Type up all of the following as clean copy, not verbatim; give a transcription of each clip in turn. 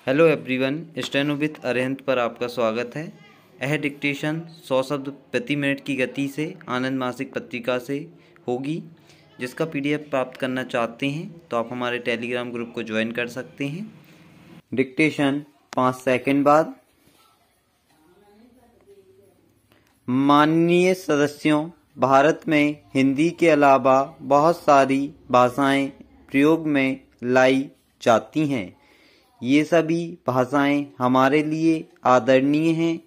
Hello everyone, steno with Arihant पर आपका स्वागत है। यह डिक्टेशन 100 शब्द प्रति मिनट की गति से आनंद मासिक पत्रिका से होगी। जिसका पीडीएफ प्राप्त करना चाहते हैं तो आप हमारे टेलीग्राम ग्रुप को ज्वाइन कर सकते हैं। डिक्टेशन 5 सेकंड बाद। माननीय सदस्यों, भारत में हिंदी के अलावा बहुत सारी भाषाएं प्रयोग में लाई जाती हैं। ये सभी भाषाएं हमारे लिए आदरणीय हैं।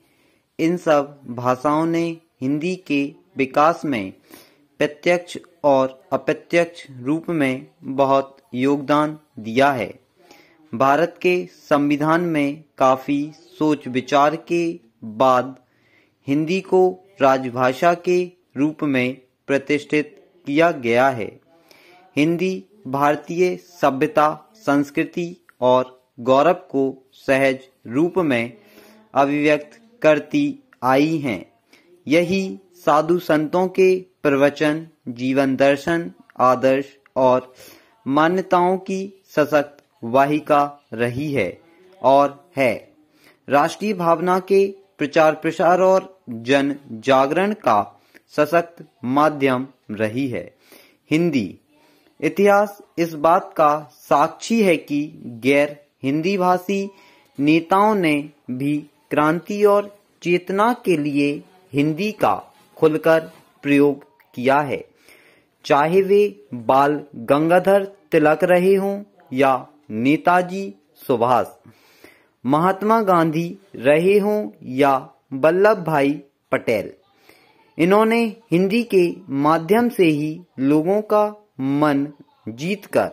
इन सब भाषाओं ने हिंदी के विकास में प्रत्यक्ष और अप्रत्यक्ष रूप में बहुत योगदान दिया है। भारत के संविधान में काफ़ी सोच विचार के बाद हिंदी को राजभाषा के रूप में प्रतिष्ठित किया गया है। हिंदी भारतीय सभ्यता, संस्कृति और गौरव को सहज रूप में अभिव्यक्त करती आई हैं। यही साधु संतों के प्रवचन, जीवन दर्शन, आदर्श और मान्यताओं की सशक्त वाहिका रही है और है। राष्ट्रीय भावना के प्रचार प्रसार और जन जागरण का सशक्त माध्यम रही है। हिंदी इतिहास इस बात का साक्षी है कि गैर हिंदी भाषी नेताओं ने भी क्रांति और चेतना के लिए हिंदी का खुलकर प्रयोग किया है। चाहे वे बाल गंगाधर तिलक रहे हों या नेताजी सुभाष, महात्मा गांधी रहे हों या वल्लभ भाई पटेल, इन्होंने हिंदी के माध्यम से ही लोगों का मन जीतकर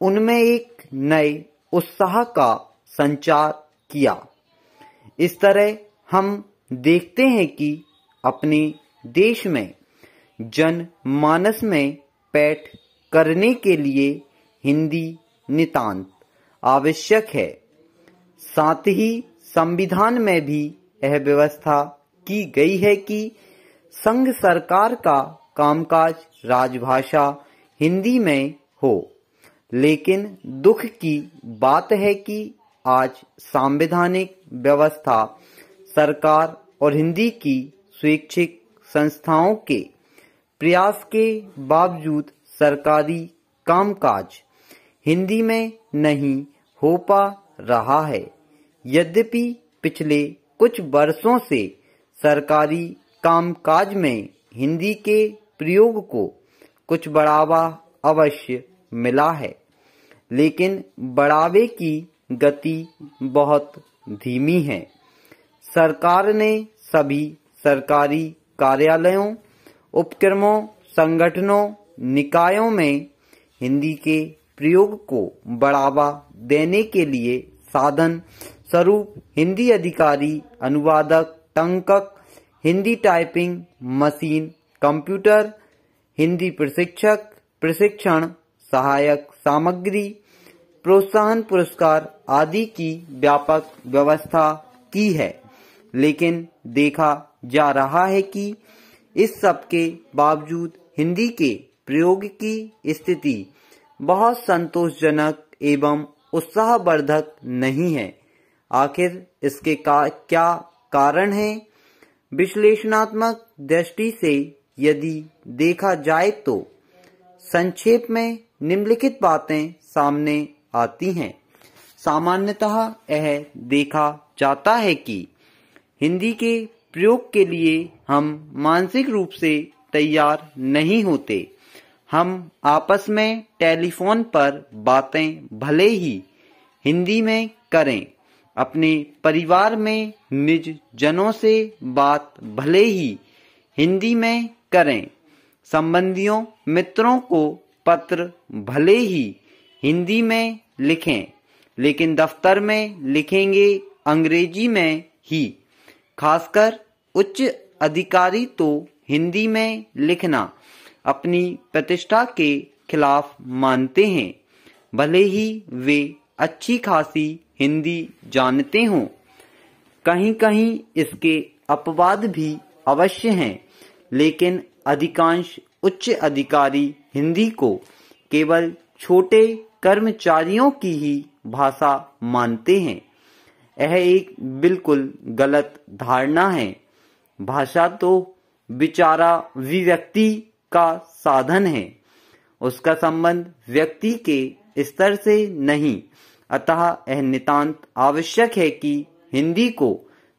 उनमें एक नए उत्साह का संचार किया। इस तरह हम देखते हैं कि अपने देश में जनमानस में पैठ करने के लिए हिंदी नितांत आवश्यक है। साथ ही संविधान में भी यह व्यवस्था की गई है कि संघ सरकार का कामकाज राजभाषा हिंदी में हो। लेकिन दुख की बात है कि आज संवैधानिक व्यवस्था, सरकार और हिंदी की स्वैच्छिक संस्थाओं के प्रयास के बावजूद सरकारी कामकाज हिंदी में नहीं हो पा रहा है। यद्यपि पिछले कुछ वर्षों से सरकारी कामकाज में हिंदी के प्रयोग को कुछ बढ़ावा अवश्य मिला है, लेकिन बढ़ावे की गति बहुत धीमी है। सरकार ने सभी सरकारी कार्यालयों, उपक्रमों, संगठनों, निकायों में हिंदी के प्रयोग को बढ़ावा देने के लिए साधन स्वरूप हिंदी अधिकारी, अनुवादक, टंकक, Hindi typing machine, computer, Hindi प्रशिक्षक, प्रशिक्षण सहायक सामग्री, प्रोत्साहन पुरस्कार आदि की व्यापक व्यवस्था की है। लेकिन देखा जा रहा है कि इस सब के बावजूद हिंदी के प्रयोग की स्थिति बहुत संतोषजनक एवं उत्साहवर्धक नहीं है। आखिर इसके क्या कारण है? विश्लेषणात्मक दृष्टि से यदि देखा जाए तो संक्षेप में निम्नलिखित बातें सामने आती हैं। सामान्यतः यह देखा जाता है कि हिंदी के प्रयोग के लिए हम मानसिक रूप से तैयार नहीं होते। हम आपस में टेलीफोन पर बातें भले ही हिंदी में करें, अपने परिवार में निज जनों से बात भले ही हिंदी में करें, संबंधियों मित्रों को पत्र भले ही हिंदी में लिखें, लेकिन दफ्तर में लिखेंगे अंग्रेजी में ही। खासकर उच्च अधिकारी तो हिंदी में लिखना अपनी प्रतिष्ठा के खिलाफ मानते हैं, भले ही वे अच्छी खासी हिंदी जानते हों। कहीं कहीं इसके अपवाद भी अवश्य हैं, लेकिन अधिकांश उच्च अधिकारी हिंदी को केवल छोटे कर्मचारियों की ही भाषा मानते हैं। यह एक बिल्कुल गलत धारणा है। भाषा तो विचारा अभिव्यक्ति का साधन है, उसका संबंध व्यक्ति के स्तर से नहीं। अतः यह नितांत आवश्यक है कि हिंदी को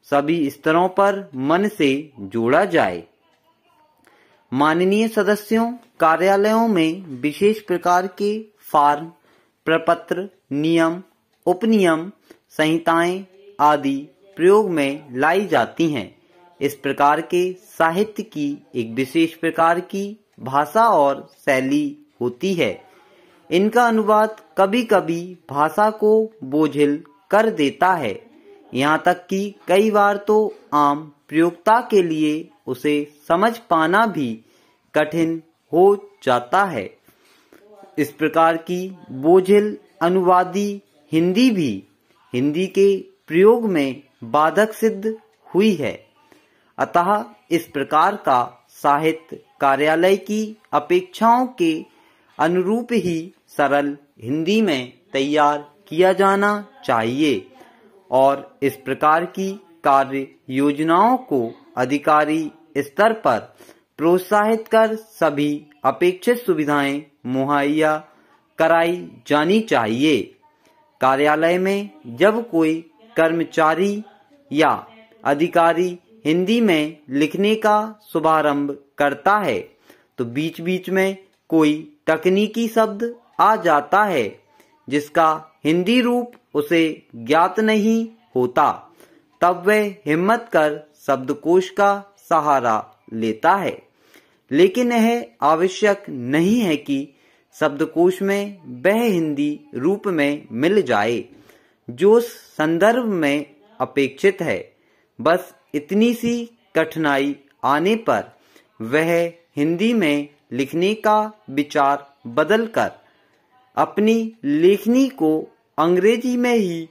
सभी स्तरों पर मन से जोड़ा जाए। माननीय सदस्यों, कार्यालयों में विशेष प्रकार के फॉर्म, प्रपत्र, नियम, उपनियम, संहिताएं आदि प्रयोग में लाई जाती हैं। इस प्रकार के साहित्य की एक विशेष प्रकार की भाषा और शैली होती है। इनका अनुवाद कभी कभी भाषा को बोझिल कर देता है, यहाँ तक कि कई बार तो आम प्रयोक्ता के लिए उसे समझ पाना भी कठिन हो जाता है। इस प्रकार की बोझिल अनुवादी हिंदी भी हिंदी के प्रयोग में बाधक सिद्ध हुई है। अतः इस प्रकार का साहित्य कार्यालय की अपेक्षाओं के अनुरूप ही सरल हिंदी में तैयार किया जाना चाहिए और इस प्रकार की कार्य योजनाओं को अधिकारी स्तर पर प्रोत्साहित कर सभी अपेक्षित सुविधाएं मुहैया कराई जानी चाहिए। कार्यालय में जब कोई कर्मचारी या अधिकारी हिंदी में लिखने का शुभारंभ करता है तो बीच बीच में कोई तकनीकी शब्द आ जाता है जिसका हिंदी रूप उसे ज्ञात नहीं होता। तब वह हिम्मत कर शब्दकोश का सहारा लेता है। लेकिन यह आवश्यक नहीं है कि शब्दकोश में वह हिंदी रूप में मिल जाए जो संदर्भ में अपेक्षित है। बस इतनी सी कठिनाई आने पर वह हिंदी में लिखने का विचार बदलकर अपनी लेखनी को अंग्रेजी में ही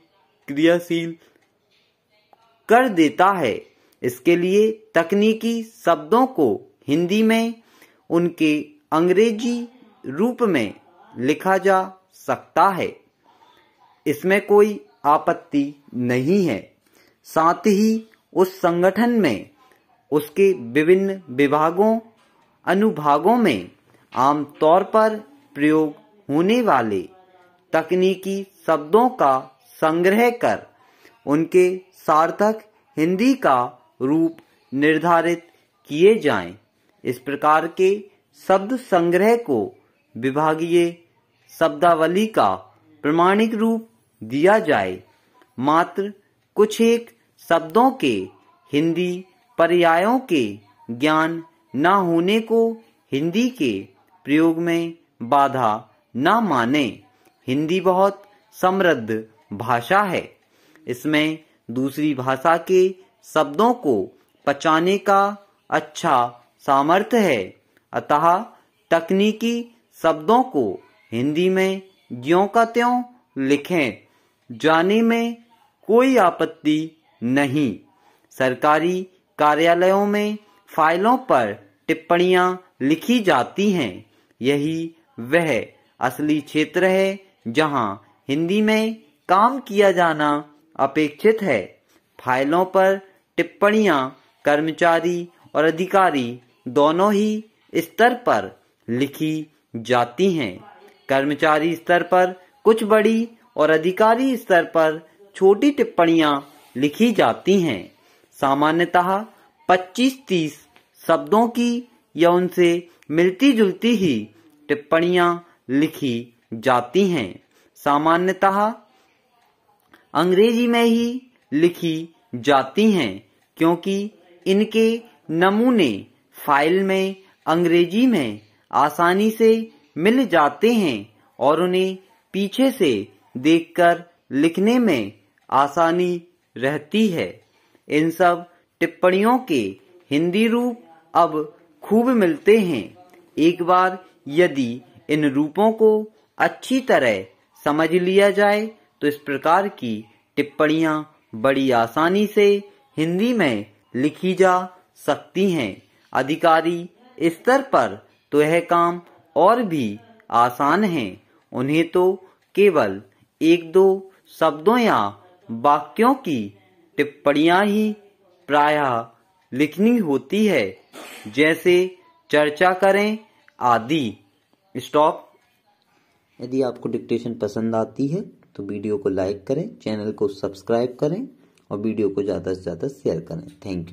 क्रियाशील कर देता है। इसके लिए तकनीकी शब्दों को हिंदी में उनके अंग्रेजी रूप में लिखा जा सकता है, इसमें कोई आपत्ति नहीं है। साथ ही उस संगठन में उसके विभिन्न विभागों अनुभागों में आमतौर पर प्रयोग होने वाले तकनीकी शब्दों का संग्रह कर उनके सार्थक हिंदी का रूप निर्धारित किए जाएं। इस प्रकार के शब्द संग्रह को विभागीय शब्दावली का प्रमाणिक रूप दिया जाए। मात्र कुछ एक शब्दों के हिंदी पर्यायों के ज्ञान न होने को हिंदी के प्रयोग में बाधा न माने। हिंदी बहुत समृद्ध भाषा है, इसमें दूसरी भाषा के शब्दों को पचाने का अच्छा सामर्थ्य है। अतः तकनीकी शब्दों को हिंदी में ज्यों का त्यों लिखें जाने में कोई आपत्ति नहीं। सरकारी कार्यालयों में फाइलों पर टिप्पणियां लिखी जाती हैं। यही वह असली क्षेत्र है जहां हिंदी में काम किया जाना अपेक्षित है। फाइलों पर टिप्पणियां कर्मचारी और अधिकारी दोनों ही स्तर पर लिखी जाती हैं। कर्मचारी स्तर पर कुछ बड़ी और अधिकारी स्तर पर छोटी टिप्पणियां लिखी जाती हैं। सामान्यतः 25-30 शब्दों की या उनसे मिलती जुलती ही टिप्पणियां लिखी जाती हैं। सामान्यतः अंग्रेजी में ही लिखी जाती हैं क्योंकि इनके नमूने फाइल में अंग्रेजी में आसानी से मिल जाते हैं और उन्हें पीछे से देखकर लिखने में आसानी रहती है। इन सब टिप्पणियों के हिंदी रूप अब खूब मिलते हैं। एक बार यदि इन रूपों को अच्छी तरह समझ लिया जाए तो इस प्रकार की टिप्पणियां बड़ी आसानी से हिंदी में लिखी जा सकती हैं। अधिकारी स्तर पर तो यह काम और भी आसान है। उन्हें तो केवल एक दो शब्दों या वाक्यों की टिप्पणियां ही प्रायः लिखनी होती है, जैसे चर्चा करें आदि। स्टॉप। यदि आपको डिक्टेशन पसंद आती है तो वीडियो को लाइक करें, चैनल को सब्सक्राइब करें और वीडियो को ज़्यादा से ज़्यादा शेयर करें। Thank you.